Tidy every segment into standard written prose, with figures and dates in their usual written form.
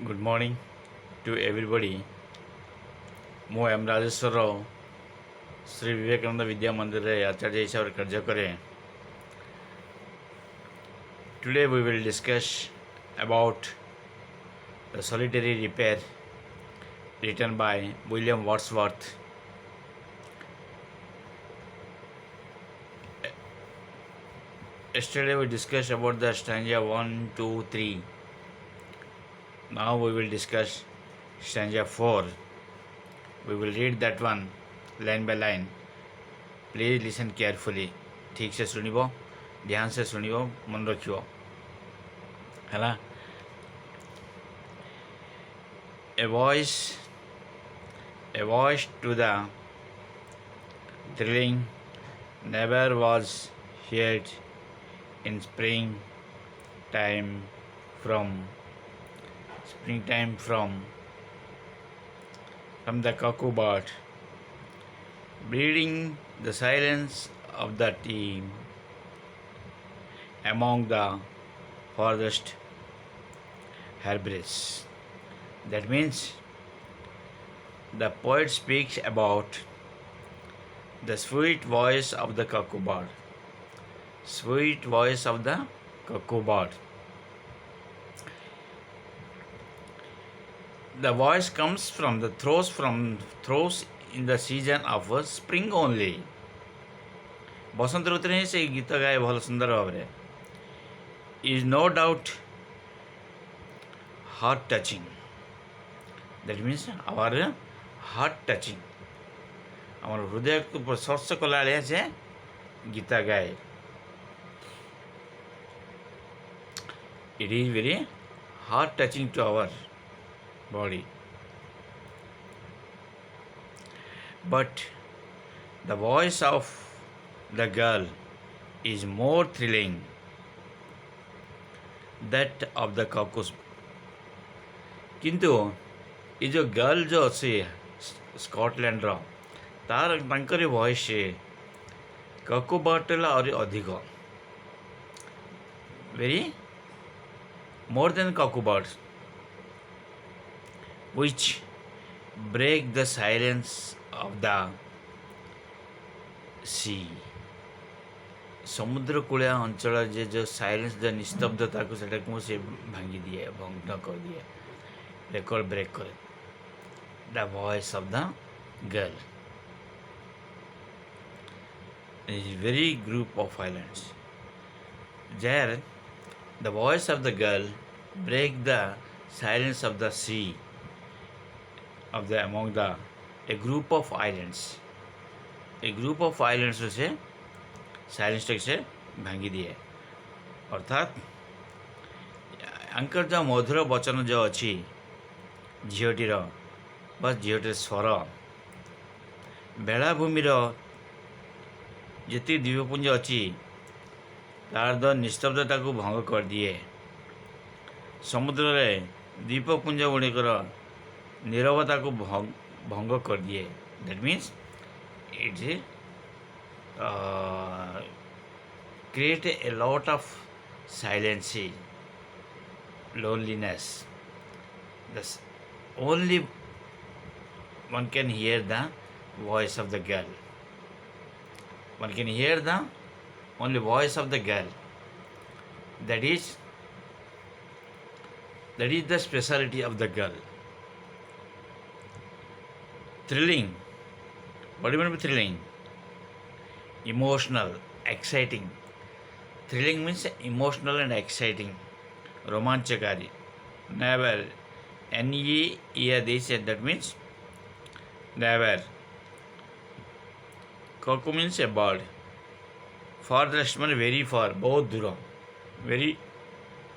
Good morning to everybody. ମୁଁ M Rajeshwar Rao Shri Vivekananda ବିଦ୍ୟା ମନ୍ଦିରରେ ଆଚାର୍ଯ୍ୟ ହିସାବରେ କାର୍ଯ୍ୟ କରେ. Today we will discuss about the solitary repair written by William Wordsworth. Yesterday we discussed about the stanza 1, 2, 3. Now we will discuss stanza 4. We will read that one line by line. Please listen carefully. ठीक से सुनिबो, ध्यान से सुनिबो, मन रखियो. हैला. A voice to the thrilling never was heard in springtime from the cuckoo bird, breeding the silence of the team among the farthest herbage. That means the poet speaks about the sweet voice of the cuckoo bird. Sweet voice of the cuckoo bird. The voice comes from the throws in the season of spring only. बसंत ऋतु ही से गीत गाए भल सुंदर भाव is no doubt heart touching. That means our heart touching. आमर हृदय को स्पर्श कला से गीत गाए. It is very heart touching to our body. But the voice of the girl is more thrilling that of the cuckoo. किंतु ये जो गर्ल जो अच्छे स्कॉटलैंड रो तार तांकर वॉइस कको बर्ड और अधिक very more than cuckoo bird which break the silence of the sea. समुद्र कूलिया अंचल जे जो साइलेंस जो निस्तब्धता को सेटा को से भांगी दिए भंग कर दिए रेकॉर्ड ब्रेक करे. The voice of the girl is very group of islands there the voice of the girl break the silence of the sea of the among the a group of islands से silence take से भांगी दिए. अर्थात Anchor जो मधुर वचन जो अच्छी झीटीर बस झीटर स्वर बेलाभूमि जी द्वीपपुंज अच्छी तार द निस्तब्धता को भंग कर दिए. समुद्र रे द्वीपपुंज गुड़िकर नीरवता को भंग कर दिए. That means it create a lot of silence, loneliness. Thus, only one can hear the voice of the girl. One can hear the only voice of the girl. That is the speciality of the girl. Thrilling. What do you mean by thrilling? Emotional, exciting. Thrilling means emotional and exciting. Romanchakari. Never. N-E-E they said that means never. Cuckoo means a bird. Farthest means very far. बहुत दूर. Very,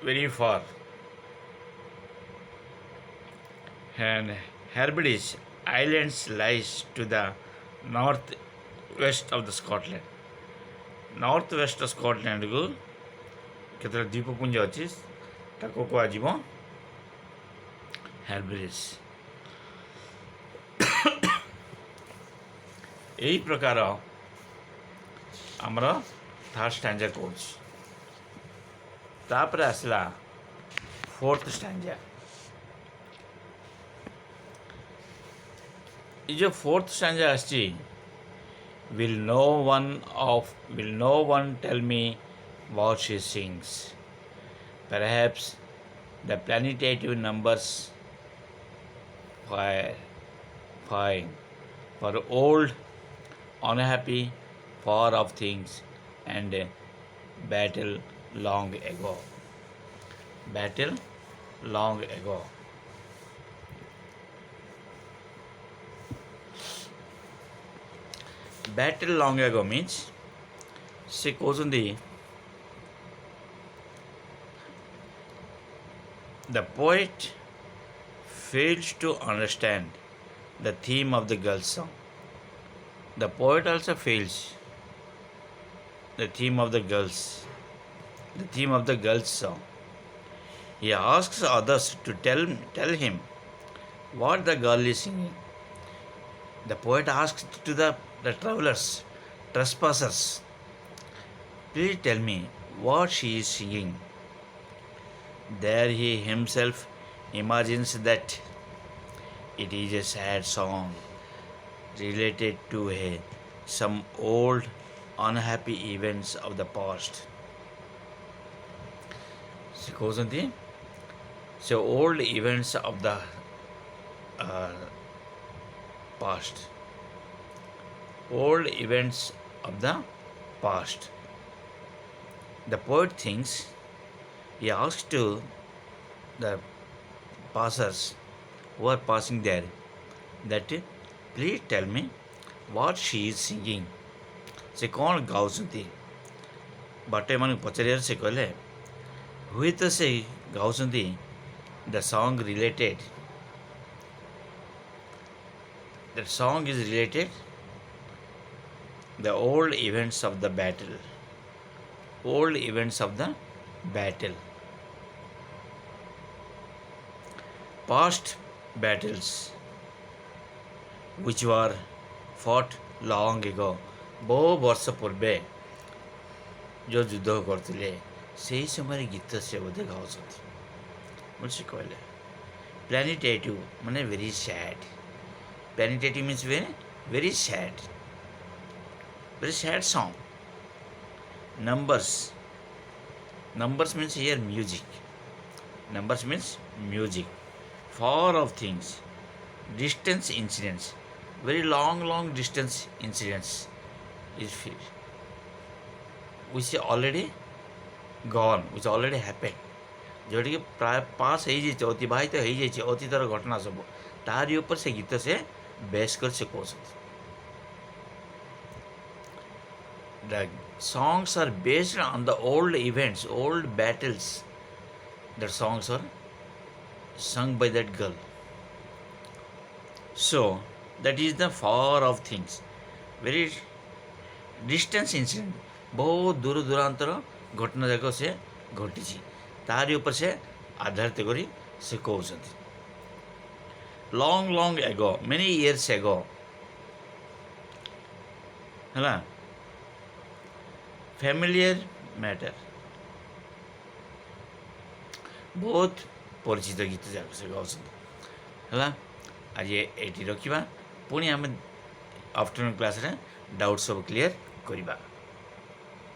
very far. And Hebrides Islands lies to the northwest of the Scotland. North west of Scotland को केतरा द्वीपपुंज अच्छी ताको को आजीव हेब्रिज. यही प्रकार आमर third stanza course तापर आसला फोर्थ स्टैंजा. ये जो फोर्थ स्टैंजा आछी, will no one tell me what she sings? Perhaps the planetative numbers fire, fine for old, unhappy, far off things and battle long ago. Battle long ago. Battle long ago means se kosundi the poet fails to understand the theme of the girl's song. The poet also fails the theme of the girl's song. He asks others to tell him what the girl is singing. The poet asks to the travelers, trespassers, please tell me what she is singing. There he himself imagines that it is a sad song related to some old unhappy events of the past. So old events of the past. Old events of the past. The poet thinks, he asks to the passers who are passing there that please tell me what she is singing. Se कौन गाउछन्ति बाटे मन पचारिएर से कहले हुएत से गाउछन्ति the song related. That song is related the old events of the battle. Old events of the battle. Past battles which were fought long ago. बहु वर्ष पूर्वे जो युद्ध करते से ही समय गीत से बोधे गाँव मुझे कहले प्लानिटेटिव माने very sad. Planetative means very sad song. Numbers means here music. Numbers means music. Far of things, distance incidents, very long distance incidents is which is already gone, which already happened. जोटा कि प्राय पास हो अतिवाहित हो अतीतर घटना सब तारी ऊपर से गीत से बेस कर से कौन. The songs are based on the old events, old battles. The songs are sung by that girl. So that is the far of things, very distance incident. बहुत दूर दूरांतर घटना जाक से घटी तारी ऊपर से आधारित करी से कहते. long ago, many years ago, है familiar matter. बहुत परिचित गीत जाक से गाँव है. आज ये रखा पुणी आम आफ्टरनून क्लास रे डाउट सब क्लियर करवा.